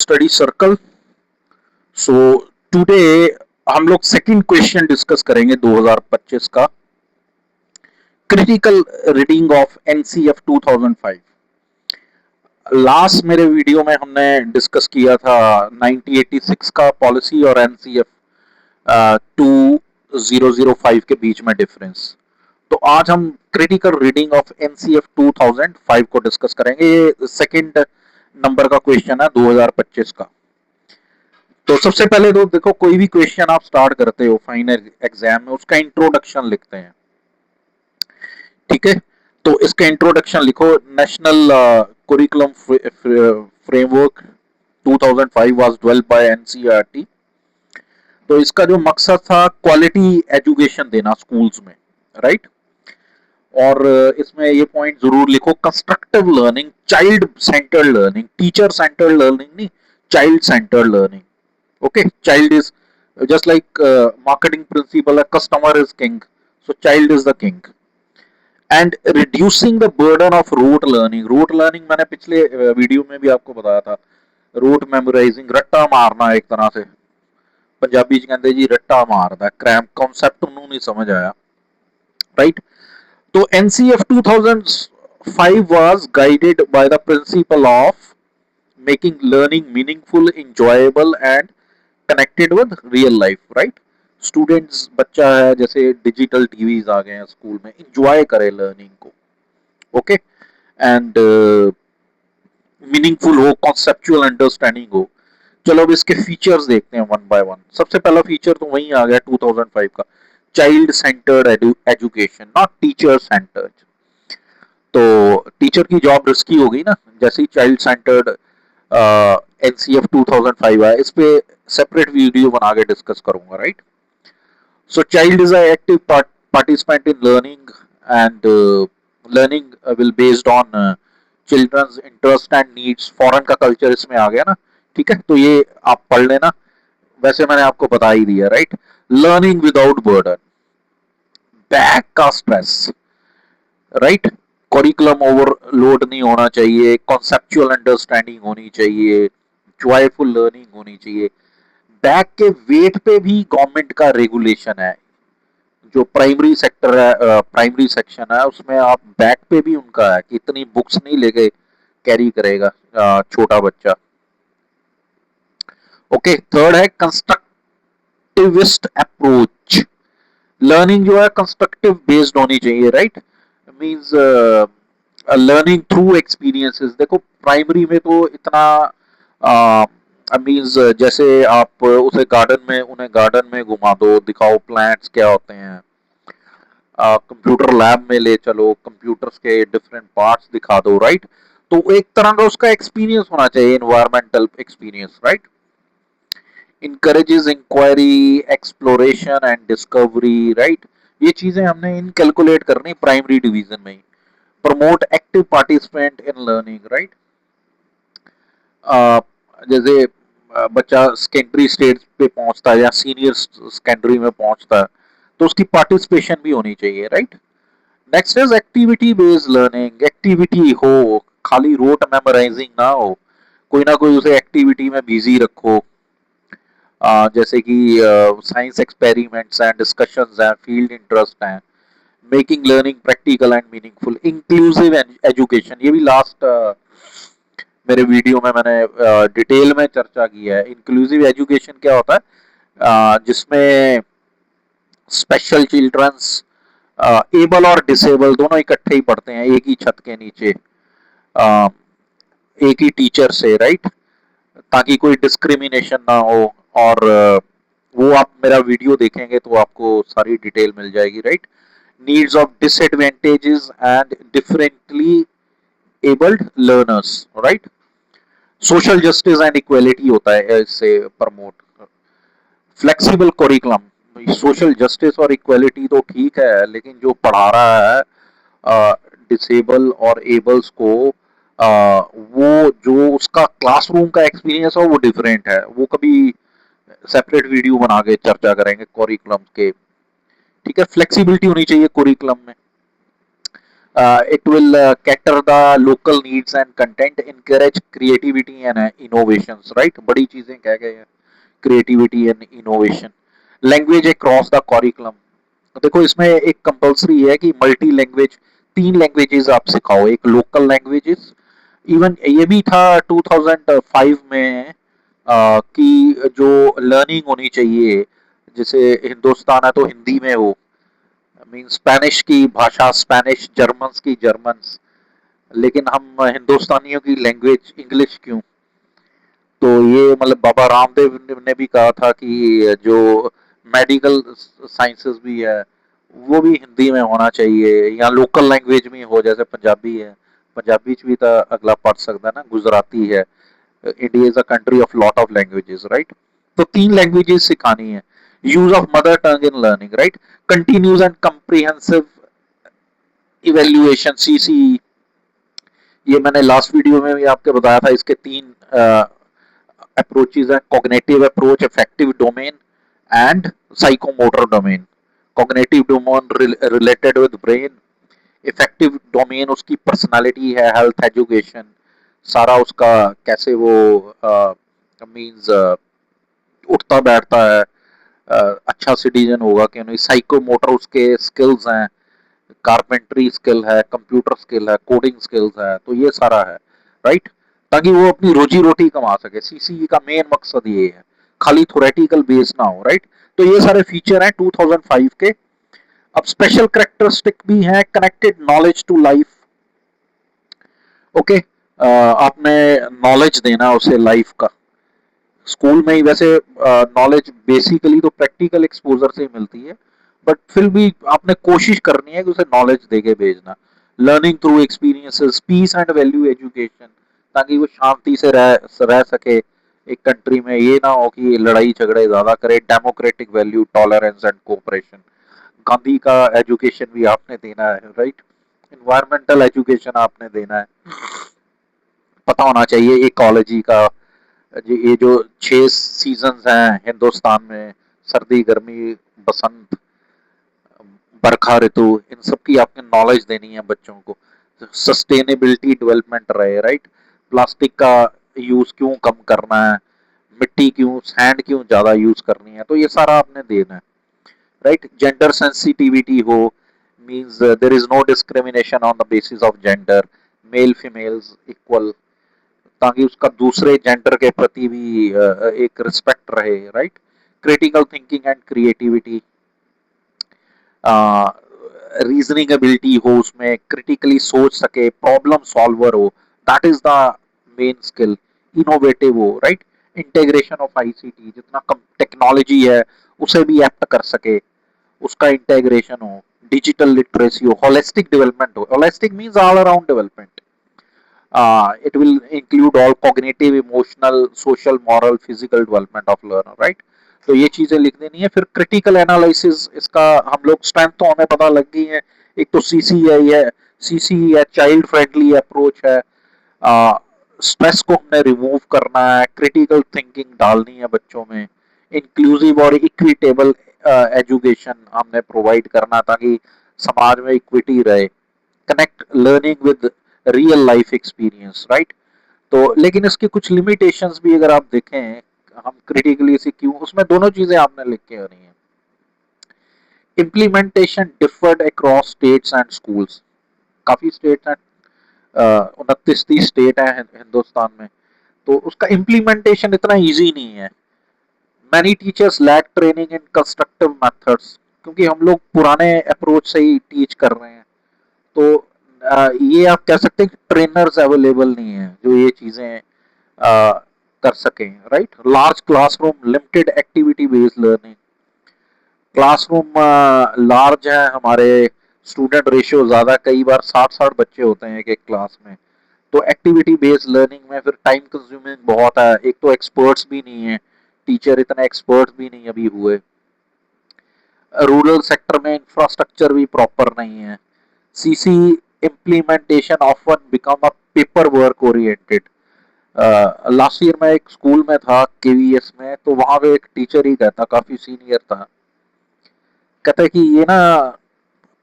Study circle. So today हम लोग second question discuss करेंगे 2025 का, critical reading of NCF 2005। Last मेरे वीडियो में हमने डिस्कस किया था 1986 का पॉलिसी और एनसीएफ 2005 के बीच में डिफरेंस। तो आज हम क्रिटिकल रीडिंग ऑफ एनसीएफ 2005 को डिस्कस करेंगे। ये सेकंड नंबर का क्वेश्चन है 2025 का। तो सबसे पहले तो देखो, कोई भी क्वेश्चन आप स्टार्ट करते हो फाइनल एग्जाम में, उसका इंट्रोडक्शन लिखते हैं, ठीक है। तो इसका इंट्रोडक्शन लिखो, national curriculum framework 2005 was developed by NCERT. तो इसका जो मकसद था, क्वालिटी एजुकेशन देना स्कूल्स में, राइट। और इसमें ये पॉइंट जरूर लिखो, constructive learning, child centred learning, teacher centred learning नहीं, child centred learning. Okay, child is just like marketing principle, a customer is king, so child is the king. And reducing the burden of rote learning मैंने पिछले video में भी आपको बताया था, rote memorizing, रट्टा मारना, एक तरह से पंजाबी च कहते जी रट्टा मारदा, क्रैम्प कॉन्सेप्ट उन्होंने नहीं समझ आया, राइट। तो NCF 2005 was guided by the principle of making learning meaningful, enjoyable and connected with real life, right. Students, बच्चा है, जैसे डिजिटल टीवीज आ गए हैं स्कूल में, इंजॉय करे लर्निंग को, ओके। एंड मीनिंगफुल हो, कॉन्सेप्चुअल अंडरस्टैंडिंग हो। चलो अब इसके फीचर्स देखते हैं वन बाय वन। सबसे पहला फीचर तो वही आ गया 2005 का, child centred education, not teacher centred. तो टीचर की जॉब रिस्की हो गई ना, जैसे ही चाइल्ड सेंटर्ड एनसीएफ 2005 आया, इस पे सेपरेट वीडियो बना के डिस्कस करूंगा, right. So child is a active participant in learning, and learning will based on children's interest and needs। Foreign का कल्चर इसमें आ गया ना, ठीक है। तो ये आप पढ़ लेना, वैसे मैंने आपको बता ही दिया, right. Learning without burden, back का स्ट्रेस, राइट। करिकुलम ओवरलोड नहीं होना चाहिए, कॉन्सेप्चुअल अंडरस्टैंडिंग होनी चाहिए, जॉयफुल लर्निंग होनी चाहिए। बैक के वेट पे भी गवर्नमेंट का रेगुलेशन है, जो प्राइमरी सेक्टर है, प्राइमरी सेक्शन है, उसमें आप बैक पे भी उनका है कि इतनी बुक्स नहीं लेके कैरी करेगा छोटा बच्चा, ओके। थर्ड है कंस्ट्रक्टिविस्ट अप्रोच, लर्निंग जो है कंस्ट्रक्टिव बेस्ड होनी चाहिए, right. Means learning through experiences. देखो प्राइमरी में तो इतना मींस जैसे आप उसे गार्डन में, उन्हें गार्डन में घुमा दो, दिखाओ प्लांट्स क्या होते हैं, कंप्यूटर लैब में ले चलो, कंप्यूटर्स के डिफरेंट पार्ट्स दिखा दो, राइट। तो एक तरह का उसका एक्सपीरियंस होना चाहिए, environmental experience, right. Encourages inquiry, exploration and discovery, right. ये चीजें हमने इनकैलकुलेट करनी प्राइमरी डिवीजन में ही। Promote active participant in learning, right. जैसे बच्चा सेकेंडरी स्टेज पे पहुंचता है या सीनियर सेकेंडरी में पहुंचता है, तो उसकी पार्टिसिपेशन भी होनी चाहिए, right. Next is activity based learning, activity हो, खाली रोट मेमोराइजिंग ना हो, कोई ना कोई उसे एक्टिविटी में बिजी रखो। जैसे कि साइंस एक्सपेरिमेंट्स हैं, डिस्कशंस हैं, फील्ड इंटरेस्ट हैं, making learning practical and meaningful. Inclusive education, ये भी लास्ट मेरे वीडियो में मैंने डिटेल में चर्चा की है। इंक्लूसिव एजुकेशन क्या होता है, जिसमें स्पेशल चिल्ड्रंस, एबल और डिसेबल दोनों इकट्ठे ही पढ़ते हैं एक ही छत के नीचे, एक ही टीचर से, राइट, ताकि कोई डिस्क्रिमिनेशन ना हो। और वो आप मेरा वीडियो देखेंगे तो आपको सारी डिटेल मिल जाएगी, right. Needs of disadvantages and differently abled learners, right. Social justice and equality होता है इससे promote. Flexible curriculum, social justice और इक्वेलिटी तो ठीक है, लेकिन जो पढ़ा रहा है डिसेबल और एबल्स को, वो जो उसका क्लासरूम का एक्सपीरियंस है वो डिफरेंट है। वो कभी सेपरेट वीडियो बना के चर्चा करेंगे करिकुलम के, ठीक है। फ्लेक्सिबिलिटी होनी चाहिए करिकुलम में। It will cater the local needs and content, encourage creativity and innovations, right? बड़ी चीजें कह गए हैं, creativity and innovation. Language across the curriculum. देखो इसमें एक कंपलसरी है कि मल्टी लैंग्वेज, 3 लैंग्वेजेस आप सिखाओ, एक लोकल लैंग्वेजेस, इवन ये भी था 2005 में कि जो लर्निंग होनी चाहिए, जैसे हिंदुस्तान है तो हिंदी में हो, मीन स्पेनिश की भाषा स्पेनिश, जर्मन्स की जर्मन्स, लेकिन हम हिंदुस्तानियों की लैंग्वेज इंग्लिश क्यों? तो ये मतलब बाबा रामदेव ने भी कहा था कि जो मेडिकल साइंसेस भी है वो भी हिंदी में होना चाहिए, या लोकल लैंग्वेज में हो, जैसे पंजाबी है, पंजाबी च भी तो अगला पढ़ सकता है ना, गुजराती है, India is a country of lot of languages, right? तो 3 लैंग्वेजेस सिखानी है, use of mother tongue in learning, right? Continuous and comprehensive evaluation, CC, ये मैंने लास्ट वीडियो में भी आपको बताया था, इसके 3 अप्रोचेज हैं, cognitive approach, affective domain and psychomotor domain. Cognitive domain related with brain, affective domain उसकी पर्सनालिटी है, हेल्थ, एजुकेशन, सारा उसका कैसे वो मींस उठता बैठता है, अच्छा सिटीजन होगा कि नहीं, साइकोमोटर उसके स्किल्स हैं, कारपेंटरी स्किल है, कंप्यूटर स्किल है, कोडिंग स्किल्स है, तो ये सारा है, राइट? ताकि वो अपनी रोजी रोटी कमा सके, सीसीई का मेन मकसद ये है, खाली थोरेटिकल बेस ना हो, राइट? तो ये सारे फीचर हैं 2005 के। अब स्पेशल करेक्टरिस्टिक भी है, connected knowledge to life, okay, आपने नॉलेज देना उसे लाइफ का, स्कूल में ही वैसे नॉलेज बेसिकली तो प्रैक्टिकल एक्सपोजर से ही मिलती है, बट फिर भी आपने कोशिश करनी है कि उसे नॉलेज देके भेजना, learning through experiences, peace and value education, ताकि वो शांति से रह सके एक कंट्री में, ये ना हो कि लड़ाई झगड़े ज्यादा करे, democratic value, tolerance and cooperation, Gandhi का एजुकेशन भी आपने देना है, राइट? इन्वायरमेंटल एजुकेशन आपने देना है, पता होना चाहिए इकोलॉजी का, ये जो 6 सीजन्स हैं हिंदुस्तान में, सर्दी, गर्मी, बसंत, बरखा ऋतु, इन सब की आपने नॉलेज देनी है बच्चों को, सस्टेनेबिलिटी डेवलपमेंट रहे, राइट? प्लास्टिक का यूज क्यों कम करना है, मिट्टी क्यों, सैंड क्यों ज्यादा यूज करनी है, तो ये सारा आपने देना है, राइट? जेंडर सेंसिटिविटी हो, means there is no discrimination on the basis of gender, male females equal, ताकि उसका दूसरे जेंडर के प्रति भी एक रिस्पेक्ट रहे, right? Critical thinking and creativity, reasoning ability हो उसमें, क्रिटिकली सोच सके, प्रॉब्लम सॉल्वर हो, that is the main skill, innovative हो, राइट? इंटीग्रेशन ऑफ आईसीटी, जितना कम टेक्नोलॉजी है उसे भी एप्ट कर सके, उसका इंटीग्रेशन हो, डिजिटल लिटरेसी हो, होलिस्टिक डेवलपमेंट हो, holistic means all around development, it will include all cognitive, emotional, social, moral, physical development of learner, right? तो ये चीजें लिख देनी है। फिर क्रिटिकल एनालिसिस, इसका हम लोग स्ट्रेंथ तो हमें पता लग गई है, एक तो सीसीआई है, सीसीई है, चाइल्ड फ्रेंडली अप्रोच है, स्ट्रेस को हमने रिमूव करना है, क्रिटिकल थिंकिंग डालनी है बच्चों में, इंक्लूसिव और इक्विटेबल एजुकेशन हमने प्रोवाइड करना ताकि समाज में इक्विटी रहे, connect learning with real life experience, right? तो लेकिन इसकी कुछ लिमिटेशंस भी अगर आप देखें, हम क्रिटिकली से क्यों, उसमें दोनों चीजें आपने लिख के आनी है। Implementation deferred across states and schools, काफी स्टेट्स हैं, 29-30 स्टेट है हिंदुस्तान में, तो उसका इम्प्लीमेंटेशन इतना इजी नहीं है। Many teachers lack training in constructive methods, क्योंकि हम लोग पुराने अप्रोच से ही टीच कर रहे हैं, तो ये आप कह सकते हैं कि ट्रेनर्स अवेलेबल नहीं है जो ये चीजें कर सकें, right? Large classroom, limited activity based learning, classroom large है हमारे, स्टूडेंट रेशियो ज्यादा, कई बार 60-60 बच्चे होते हैं एक एक क्लास में, तो एक्टिविटी बेस्ड लर्निंग में फिर टाइम कंज्यूमिंग बहुत है, एक तो एक्सपर्ट्स भी नहीं है, टीचर इतने एक्सपर्ट्स भी नहीं अभी हुए, रूरल सेक्टर में इंफ्रास्ट्रक्चर भी प्रॉपर नहीं है, CC implementation often become a paper work oriented. Last year मैं एक स्कूल में था केवीएस में, तो वहां पे एक टीचर ही कहता, काफी सीनियर था, कहता कि ये ना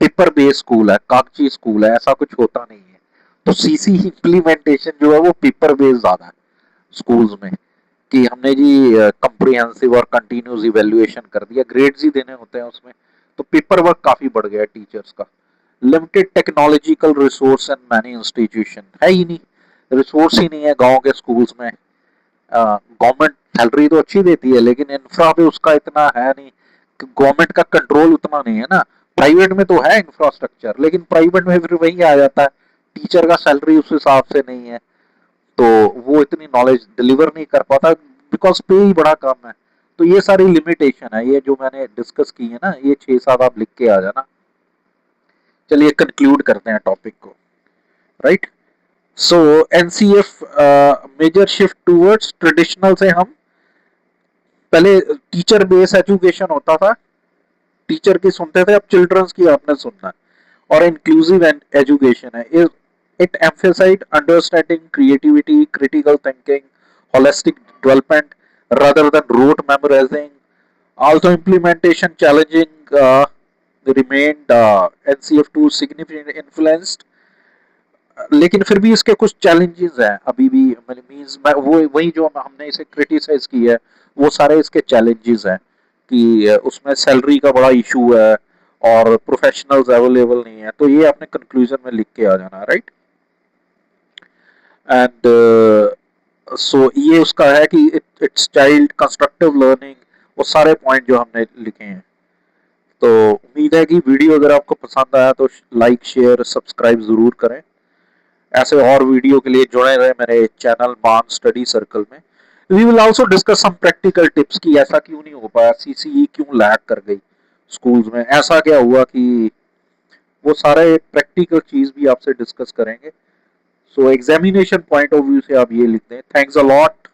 पेपर बेस्ड स्कूल है, कागजी स्कूल है, ऐसा कुछ होता नहीं है। तो सीसी इम्प्लीमेंटेशन जो है वो पेपर बेस्ड ज्यादा है स्कूल्स में, कि हमने जी कंप्रिहेंसिव और कंटिन्यूस इवेल्युएशन कर दिया, ग्रेड्स ही देने होते हैं उसमें। तो पेपर वर्क काफी बढ़ गया है टीचर्स का। Limited technological resource and many institution, है ही नहीं, रिसोर्स ही नहीं है गांव के स्कूल्स में। गवर्नमेंट सैलरी तो अच्छी देती है लेकिन इंफ्रा पे उसका इतना है नहीं, गवर्नमेंट का कंट्रोल उतना नहीं है ना। प्राइवेट में तो है इंफ्रास्ट्रक्चर, लेकिन प्राइवेट में फिर वही आ जाता है, टीचर का सैलरी उस हिसाब से नहीं है, तो वो इतनी नॉलेज डिलीवर नहीं कर पाता, बिकॉज पे ही बड़ा कम है। तो ये सारी लिमिटेशन है, ये जो मैंने डिस्कस की है ना, ये 6-7 आप लिख के आ जाना। चलिए कंक्लूड करते हैं टॉपिक को, right. So NCF major shift towards traditional से हम पहले टीचर बेस एजुकेशन होता था, टीचर की सुनते थे, अब चिल्ड्रंस की आपने सुनना है। और इंक्लूसिव एजुकेशन है, it emphasise understanding, creativity, critical thinking, holistic development rather than rote memorizing. Also, implementation challenging remained NCF2 significant influenced, लेकिन फिर भी इसके कुछ चैलेंजेस हैं अभी भी, मीन्स वो वही जो हमने इसे क्रिटिसाइज की है, वो सारे इसके चैलेंजेस हैं कि उसमें सैलरी का बड़ा इशू है और प्रोफेशनल्स अवेलेबल नहीं है। तो ये आपने कंक्लूजन में लिख के आ जाना, राइट। एंड सो ये उसका है कि इट्स चाइल्ड कंस्ट्रक्टिव लर्निंग, वो सारे पॉइंट जो हमने लिखे हैं। तो उम्मीद है कि वीडियो अगर आपको पसंद आया तो लाइक शेयर सब्सक्राइब जरूर करें। ऐसे और वीडियो के लिए जुड़े रहे मेरे चैनल मान स्टडी सर्कल में। We will also discuss some practical tips की ऐसा क्यों नहीं हो पाया, सीसीई क्यों लैग कर गई स्कूल्स में, ऐसा क्या हुआ, कि वो सारे प्रैक्टिकल चीज भी आपसे डिस्कस करेंगे। सो एग्जामिनेशन पॉइंट ऑफ व्यू से आप ये लिख दें। Thanks a lot.